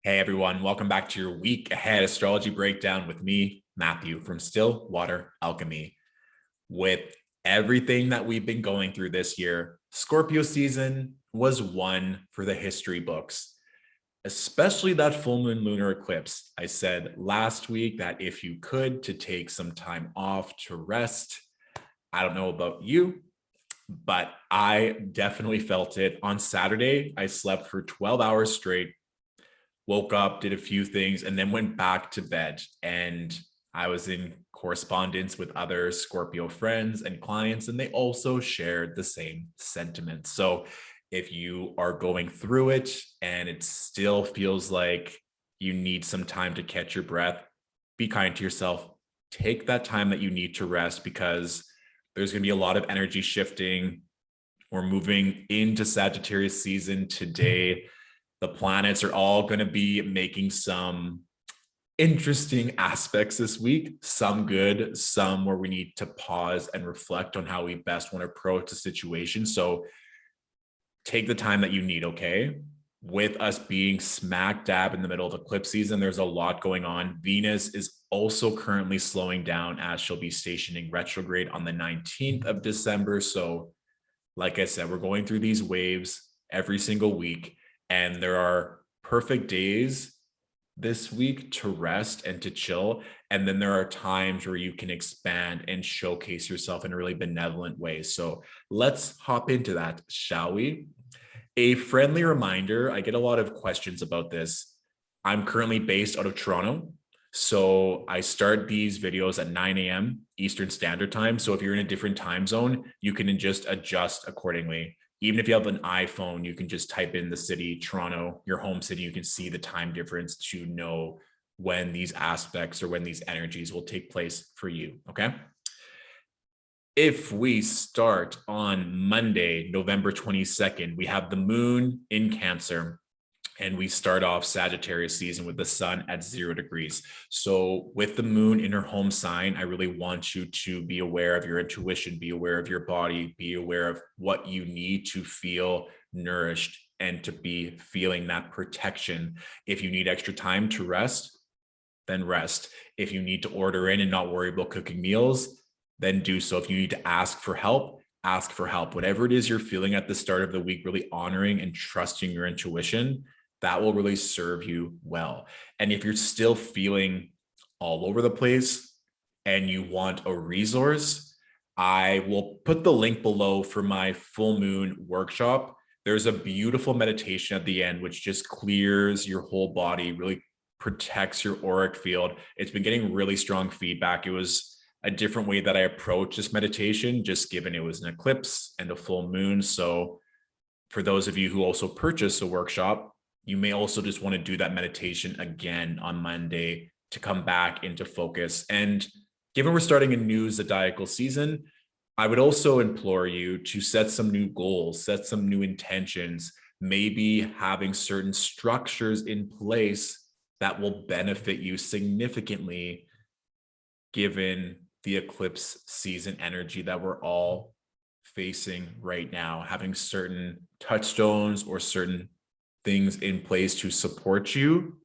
Hey everyone, welcome back to your week ahead astrology breakdown with me, Matthew from Stillwater Alchemy. With everything that we've been going through this year, Scorpio season was one for the history books, especially that full moon lunar eclipse. I said last week that if you could to take some time off to rest. I don't know about you, but I definitely felt it. On Saturday, I slept for 12 hours straight, woke up, did a few things, and then went back to bed. And I was in correspondence with other Scorpio friends and clients, and they also shared the same sentiment. So if you are going through it and it still feels like you need some time to catch your breath, be kind to yourself. Take that time that you need to rest, because there's going to be a lot of energy shifting. We're moving into Sagittarius season today. The planets are all going to be making some interesting aspects this week, some good, some where we need to pause and reflect on how we best want to approach the situation. So take the time that you need, okay? With us being smack dab in the middle of eclipse season, there's a lot going on. Venus is also currently slowing down as she'll be stationing retrograde on the 19th of December. So like I said, we're going through these waves every single week, and there are perfect days this week to rest and to chill. And then there are times where you can expand and showcase yourself in a really benevolent way. So let's hop into that, shall we? A friendly reminder, I get a lot of questions about this. I'm currently based out of Toronto. So I start these videos at 9 a.m. Eastern Standard Time. So if you're in a different time zone, you can just adjust accordingly. Even if you have an iPhone, you can just type in the city, Toronto, your home city. You can see the time difference to know when these aspects or when these energies will take place for you. Okay. If we start on Monday, November 22nd, we have the moon in Cancer, and we start off Sagittarius season with the sun at 0 degrees. So with the moon in her home sign, I really want you to be aware of your intuition, be aware of your body, be aware of what you need to feel nourished and to be feeling that protection. If you need extra time to rest, then rest. If you need to order in and not worry about cooking meals, then do so. If you need to ask for help, ask for help. Whatever it is you're feeling at the start of the week, really honoring and trusting your intuition, that will really serve you well. And if you're still feeling all over the place and you want a resource, I will put the link below for my full moon workshop. There's a beautiful meditation at the end, which just clears your whole body, really protects your auric field. It's been getting really strong feedback. It was a different way that I approached this meditation, just given it was an eclipse and a full moon. So for those of you who also purchase a workshop, you may also just want to do that meditation again on Monday to come back into focus. And given we're starting a new zodiacal season, I would also implore you to set some new goals, set some new intentions, maybe having certain structures in place that will benefit you significantly given the eclipse season energy that we're all facing right now. Having certain touchstones or certain things in place to support you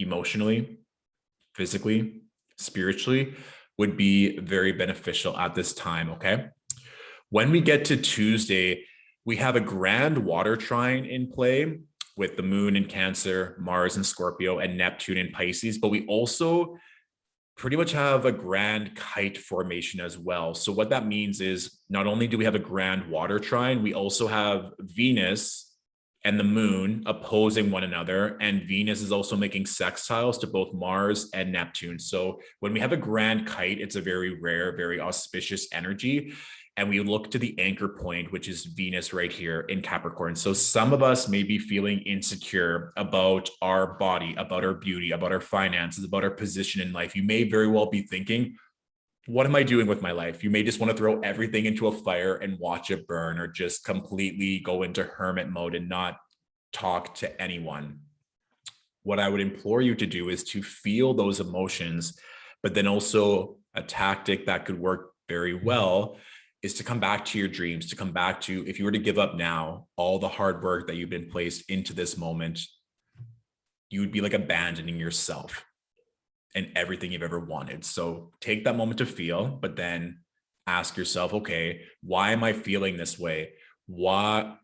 emotionally, physically, spiritually would be very beneficial at this time. Okay. When we get to Tuesday, we have a grand water trine in play with the moon in Cancer, Mars in Scorpio, and Neptune in Pisces. But we also pretty much have a grand kite formation as well. So what that means is not only do we have a grand water trine, we also have Venus and the moon opposing one another. And Venus is also making sextiles to both Mars and Neptune. So when we have a grand kite, it's a very rare, very auspicious energy. And we look to the anchor point, which is Venus right here in Capricorn. So some of us may be feeling insecure about our body, about our beauty, about our finances, about our position in life. You may very well be thinking, what am I doing with my life? You may just want to throw everything into a fire and watch it burn, or just completely go into hermit mode and not talk to anyone. What I would implore you to do is to feel those emotions, but then also a tactic that could work very well is to come back to your dreams, to come back to, if you were to give up now, all the hard work that you've been placed into this moment, you would be like abandoning yourself and everything you've ever wanted. So take that moment to feel, but then ask yourself, okay, why am I feeling this way? Why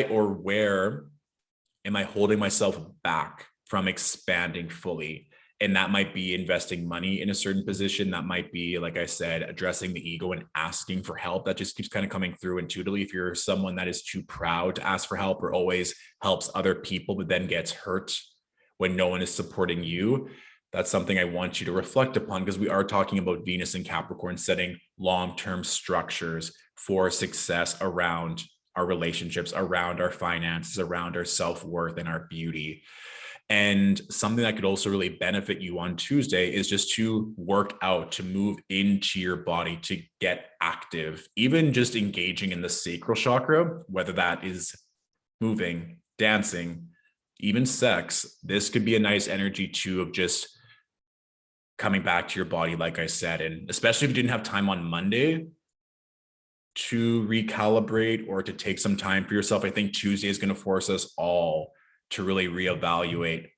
or where am I holding myself back from expanding fully? And that might be investing money in a certain position. That might be, like I said, addressing the ego and asking for help. That just keeps kind of coming through intuitively. If you're someone that is too proud to ask for help or always helps other people, but then gets hurt when no one is supporting you, that's something I want you to reflect upon, because we are talking about Venus and Capricorn setting long-term structures for success around our relationships, around our finances, around our self-worth and our beauty. And something that could also really benefit you on Tuesday is just to work out, to move into your body, to get active, even just engaging in the sacral chakra, whether that is moving, dancing, even sex. This could be a nice energy too of just coming back to your body, like I said. And especially if you didn't have time on Monday to recalibrate or to take some time for yourself, I think Tuesday is going to force us all to really reevaluate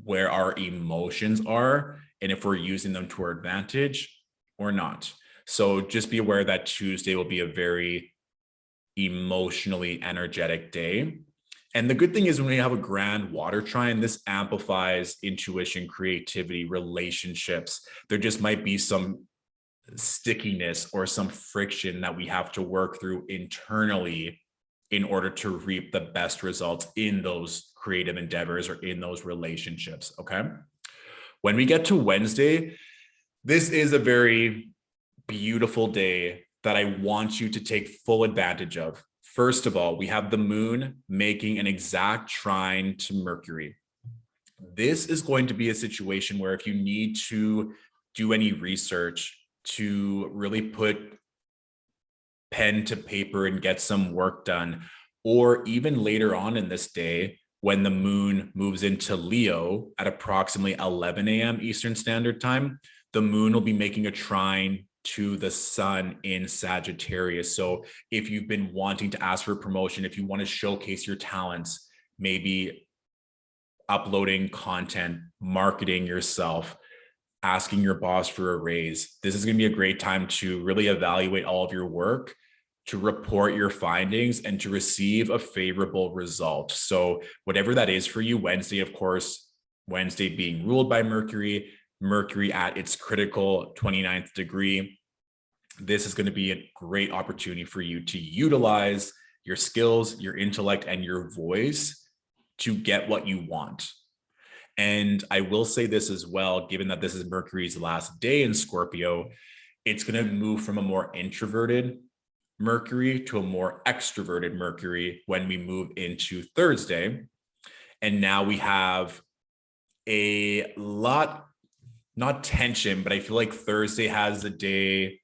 where our emotions are and if we're using them to our advantage or not. So just be aware that Tuesday will be a very emotionally energetic day. And the good thing is when we have a grand water trine, this amplifies intuition, creativity, relationships. There just might be some stickiness or some friction that we have to work through internally in order to reap the best results in those creative endeavors or in those relationships. Okay. When we get to Wednesday, this is a very beautiful day that I want you to take full advantage of. First of all, we have the moon making an exact trine to Mercury. This is going to be a situation where if you need to do any research, to really put pen to paper and get some work done, or even later on in this day, when the moon moves into Leo at approximately 11 a.m. Eastern Standard Time, the moon will be making a trine to the sun in Sagittarius. So if you've been wanting to ask for a promotion, if you want to showcase your talents, maybe uploading content, marketing yourself, asking your boss for a raise, this is going to be a great time to really evaluate all of your work, to report your findings, and to receive a favorable result. So whatever that is for you, Wednesday, of course, Wednesday being ruled by Mercury, Mercury at its critical 29th degree, this is going to be a great opportunity for you to utilize your skills, your intellect, and your voice to get what you want. And I will say this as well, given that this is Mercury's last day in Scorpio, it's going to move from a more introverted Mercury to a more extroverted Mercury when we move into Thursday. And now we have a lot, not tension, but I feel like Thursday has the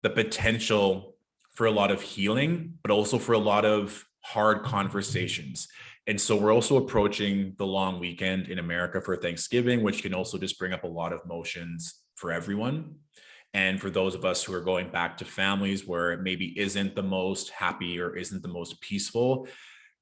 potential for a lot of healing, but also for a lot of hard conversations. And so we're also approaching the long weekend in America for Thanksgiving, which can also just bring up a lot of emotions for everyone. And for those of us who are going back to families where it maybe isn't the most happy or isn't the most peaceful,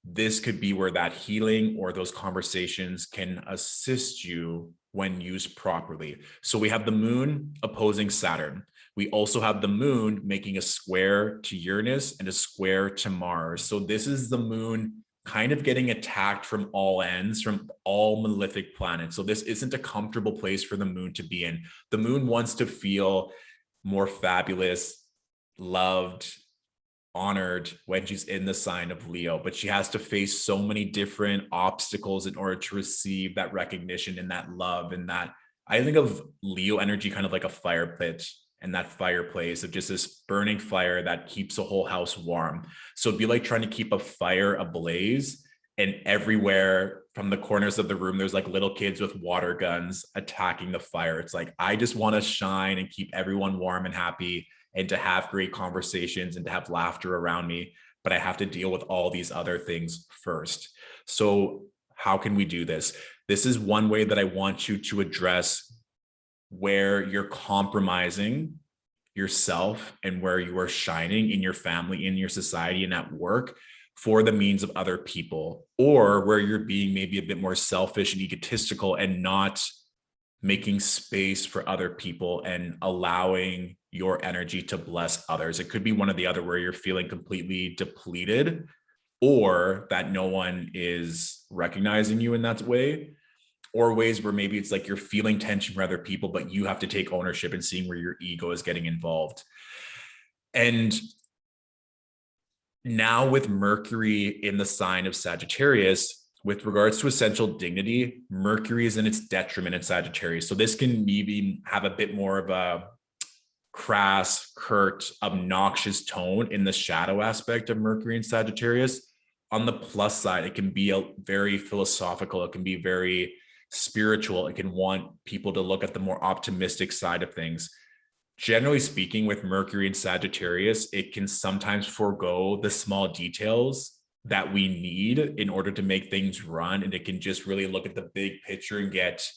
this could be where that healing or those conversations can assist you when used properly. So we have the moon opposing Saturn. We also have the moon making a square to Uranus and a square to Mars. So this is the moon kind of getting attacked from all ends, from all malefic planets. So this isn't a comfortable place for the moon to be in. The moon wants to feel more fabulous, loved, honored when she's in the sign of Leo, but she has to face so many different obstacles in order to receive that recognition and that love. And that, I think of Leo energy kind of like a fire pit, and that fireplace of just this burning fire that keeps a whole house warm. So it'd be like trying to keep a fire ablaze, and everywhere from the corners of the room, there's like little kids with water guns attacking the fire. It's like, I just want to shine and keep everyone warm and happy and to have great conversations and to have laughter around me, but I have to deal with all these other things first. So how can we do this? This is one way that I want you to address where you're compromising yourself and where you are shining in your family, in your society, and at work for the means of other people, or where you're being maybe a bit more selfish and egotistical and not making space for other people and allowing your energy to bless others. It could be one or the other, where you're feeling completely depleted, or that no one is recognizing you in that way, or ways where maybe it's like you're feeling tension for other people, but you have to take ownership and seeing where your ego is getting involved. And now with Mercury in the sign of Sagittarius, with regards to essential dignity, Mercury is in its detriment in Sagittarius. So this can maybe have a bit more of a crass, curt, obnoxious tone in the shadow aspect of Mercury in Sagittarius. On the plus side, it can be a very philosophical, it can be very spiritual, it can want people to look at the more optimistic side of things. Generally speaking, with Mercury and Sagittarius, it can sometimes forego the small details that we need in order to make things run. And it can just really look at the big picture and get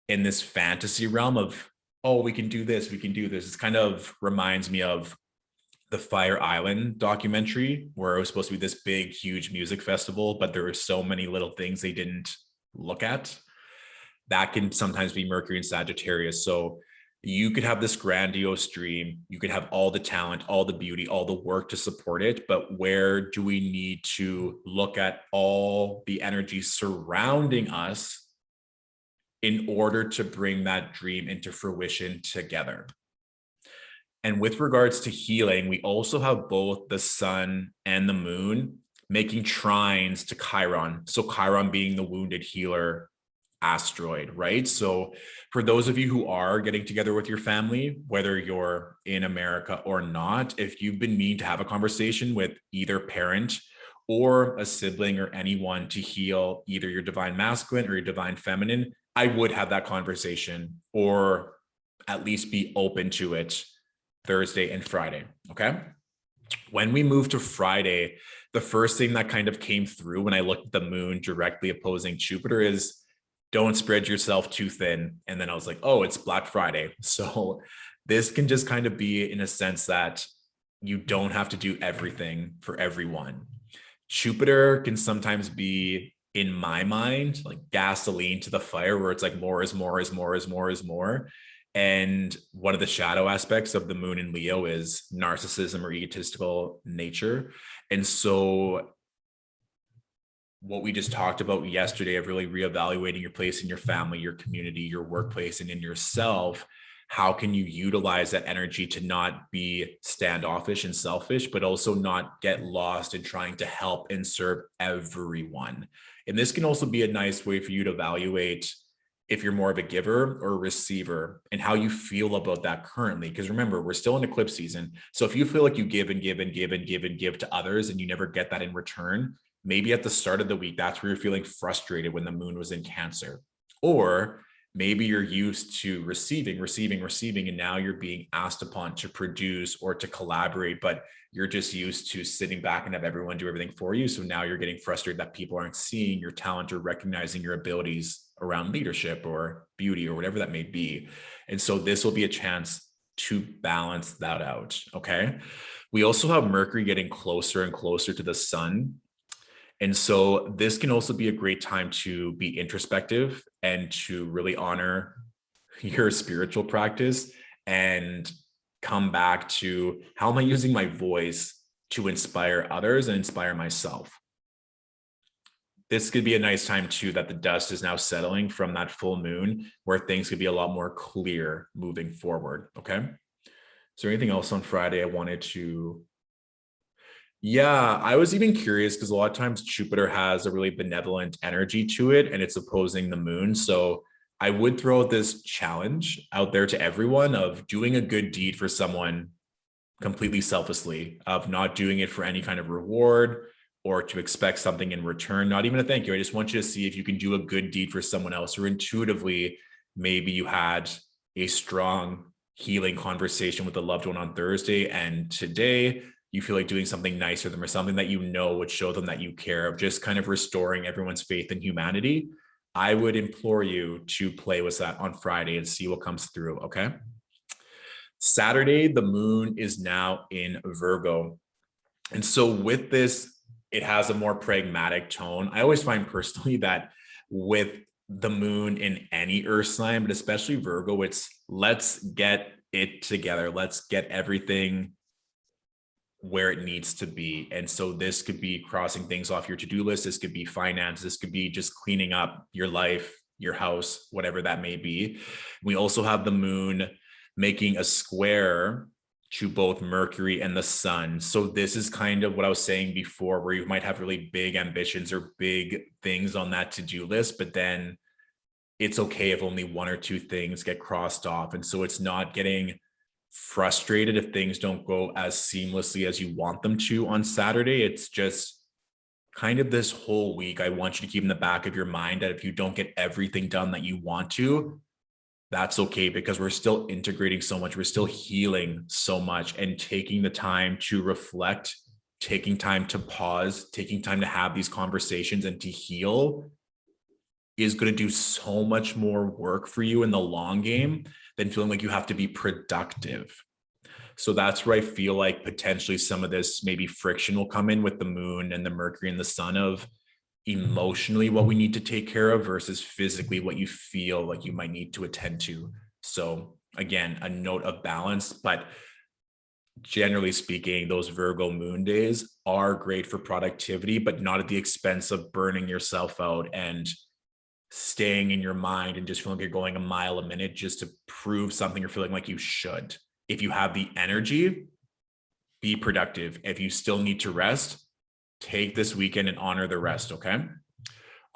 in this fantasy realm of, oh, we can do this, we can do this. It kind of reminds me of the Fire Island documentary, where it was supposed to be this big, huge music festival, but there were so many little things they didn't look at. That can sometimes be Mercury and Sagittarius. So you could have this grandiose dream, you could have all the talent, all the beauty, all the work to support it, but where do we need to look at all the energy surrounding us in order to bring that dream into fruition together? And with regards to healing, we also have both the sun and the moon making trines to Chiron. So Chiron being the wounded healer asteroid, right? So for those of you who are getting together with your family, whether you're in America or not, if you've been meaning to have a conversation with either parent or a sibling or anyone to heal either your divine masculine or your divine feminine, I would have that conversation, or at least be open to it Thursday and Friday, okay? When we move to Friday, the first thing that kind of came through when I looked at the moon directly opposing Jupiter is, don't spread yourself too thin. And then I was like, oh, it's Black Friday. So this can just kind of be in a sense that you don't have to do everything for everyone. Jupiter can sometimes be, in my mind, like gasoline to the fire, where it's like more is more is more is more is more. And one of the shadow aspects of the moon in Leo is narcissism or egotistical nature. And so what we just talked about yesterday of really reevaluating your place in your family, your community, your workplace, and in yourself, how can you utilize that energy to not be standoffish and selfish, but also not get lost in trying to help and serve everyone? And this can also be a nice way for you to evaluate if you're more of a giver or a receiver and how you feel about that currently. Because remember, we're still in eclipse season. So if you feel like you give and give and give and give and give to others and you never get that in return, maybe at the start of the week, that's where you're feeling frustrated when the moon was in Cancer. Or maybe you're used to receiving, and now you're being asked upon to produce or to collaborate, but you're just used to sitting back and have everyone do everything for you. So now you're getting frustrated that people aren't seeing your talent or recognizing your abilities around leadership or beauty or whatever that may be. And so this will be a chance to balance that out, okay? We also have Mercury getting closer and closer to the sun. And so this can also be a great time to be introspective and to really honor your spiritual practice and come back to, how am I using my voice to inspire others and inspire myself? This could be a nice time too, that the dust is now settling from that full moon, where things could be a lot more clear moving forward, okay? Is there anything else on Friday I wanted to... Yeah, I was even curious because a lot of times Jupiter has a really benevolent energy to it and it's opposing the moon. So I would throw this challenge out there to everyone of doing a good deed for someone completely selflessly, of not doing it for any kind of reward or to expect something in return, not even a thank you. I just want you to see if you can do a good deed for someone else, or intuitively, maybe you had a strong healing conversation with a loved one on Thursday, and today you feel like doing something nice for them, or something that you know would show them that you care, of just kind of restoring everyone's faith in humanity. I would implore you to play with that on Friday and see what comes through, okay? Saturday, the moon is now in Virgo. And so with this it has a more pragmatic tone. I always find personally that with the moon in any earth sign, but especially Virgo, it's let's get it together. Let's get everything where it needs to be. And so this could be crossing things off your to-do list. This could be finance. This could be just cleaning up your life, your house, whatever that may be. We also have the moon making a square to both Mercury and the sun. So this is kind of what I was saying before, where you might have really big ambitions or big things on that to-do list, but then it's okay if only one or two things get crossed off. And so it's not getting frustrated if things don't go as seamlessly as you want them to on Saturday. It's just kind of this whole week, I want you to keep in the back of your mind that if you don't get everything done that you want to, that's okay, because we're still integrating so much. We're still healing so much, and taking the time to reflect, taking time to pause, taking time to have these conversations and to heal is going to do so much more work for you in the long game than feeling like you have to be productive. So that's where I feel like potentially some of this maybe friction will come in with the moon and the Mercury and the sun, of emotionally what we need to take care of versus physically what you feel like you might need to attend to. So again, a note of balance, but generally speaking, those Virgo moon days are great for productivity, but not at the expense of burning yourself out and staying in your mind and just feeling like you're going a mile a minute just to prove something you're feeling like you should. If you have the energy, be productive. If you still need to rest, take this weekend and honor the rest, okay?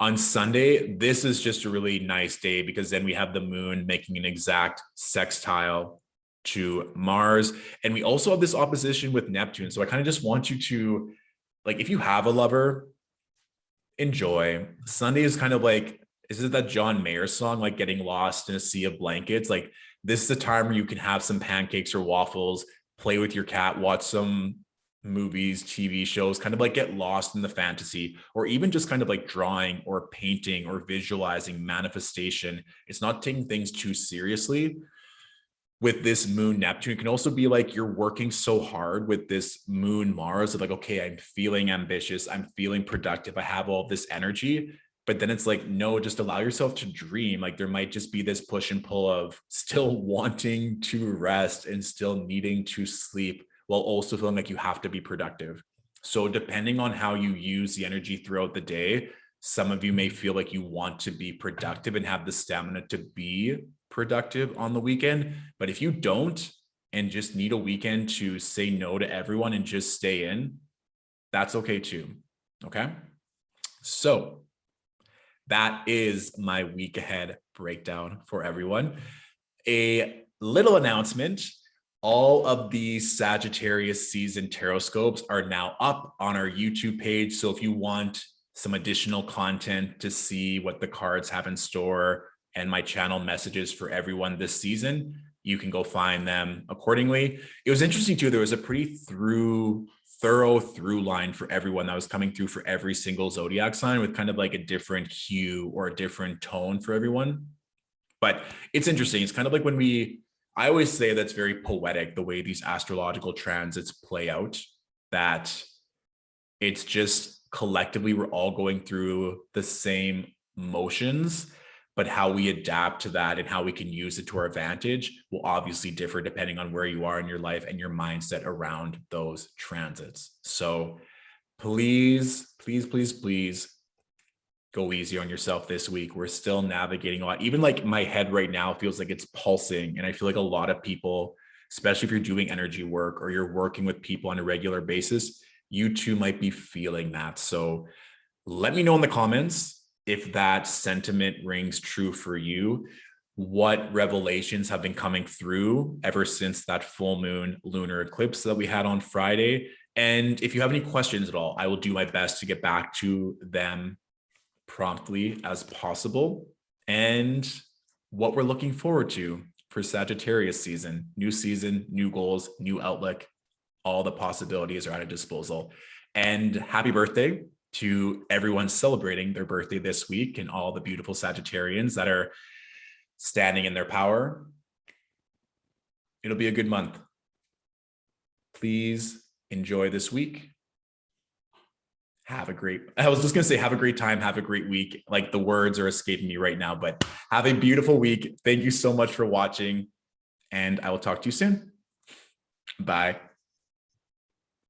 On Sunday, this is just a really nice day because then we have the moon making an exact sextile to Mars. And we also have this opposition with Neptune. So I kind of just want you to, like, if you have a lover, enjoy. Sunday is kind of like, is it that John Mayer song, like getting lost in a sea of blankets? Like, this is a time where you can have some pancakes or waffles, play with your cat, watch some movies, TV shows, kind of like get lost in the fantasy, or even just kind of like drawing or painting or visualizing manifestation. It's not taking things too seriously. With this moon Neptune, it can also be like you're working so hard with this moon Mars of like, okay, I'm feeling ambitious, I'm feeling productive, I have all this energy. But then it's like, no, just allow yourself to dream. Like there might just be this push and pull of still wanting to rest and still needing to sleep while also feeling like you have to be productive. So depending on how you use the energy throughout the day, some of you may feel like you want to be productive and have the stamina to be productive on the weekend. But if you don't and just need a weekend to say no to everyone and just stay in, that's okay too. Okay. So that is my week ahead breakdown for everyone. A little announcement. All of the Sagittarius season tarot scopes are now up on our YouTube page. So if you want some additional content to see what the cards have in store and my channel messages for everyone this season, you can go find them accordingly. It was interesting too. There was a pretty thorough through line for everyone that was coming through for every single zodiac sign, with kind of like a different hue or a different tone for everyone. But it's interesting. It's kind of like when I always say that's very poetic, the way these astrological transits play out, that it's just collectively we're all going through the same motions, but how we adapt to that and how we can use it to our advantage will obviously differ depending on where you are in your life and your mindset around those transits. So please, please, please, please go easy on yourself this week. We're still navigating a lot. Even like my head right now feels like it's pulsing. And I feel like a lot of people, especially if you're doing energy work or you're working with people on a regular basis, you too might be feeling that. So let me know in the comments if that sentiment rings true for you, what revelations have been coming through ever since that full moon lunar eclipse that we had on Friday. And if you have any questions at all, I will do my best to get back to them promptly as possible. And what we're looking forward to for Sagittarius season, new goals, new outlook, all the possibilities are at a disposal. And happy birthday to everyone celebrating their birthday this week and all the beautiful Sagittarians that are standing in their power. It'll be a good month. Please enjoy this week I was just going to say, have a great time, have a great week. Like the words are escaping me right now, but have a beautiful week. Thank you so much for watching, and I will talk to you soon. Bye.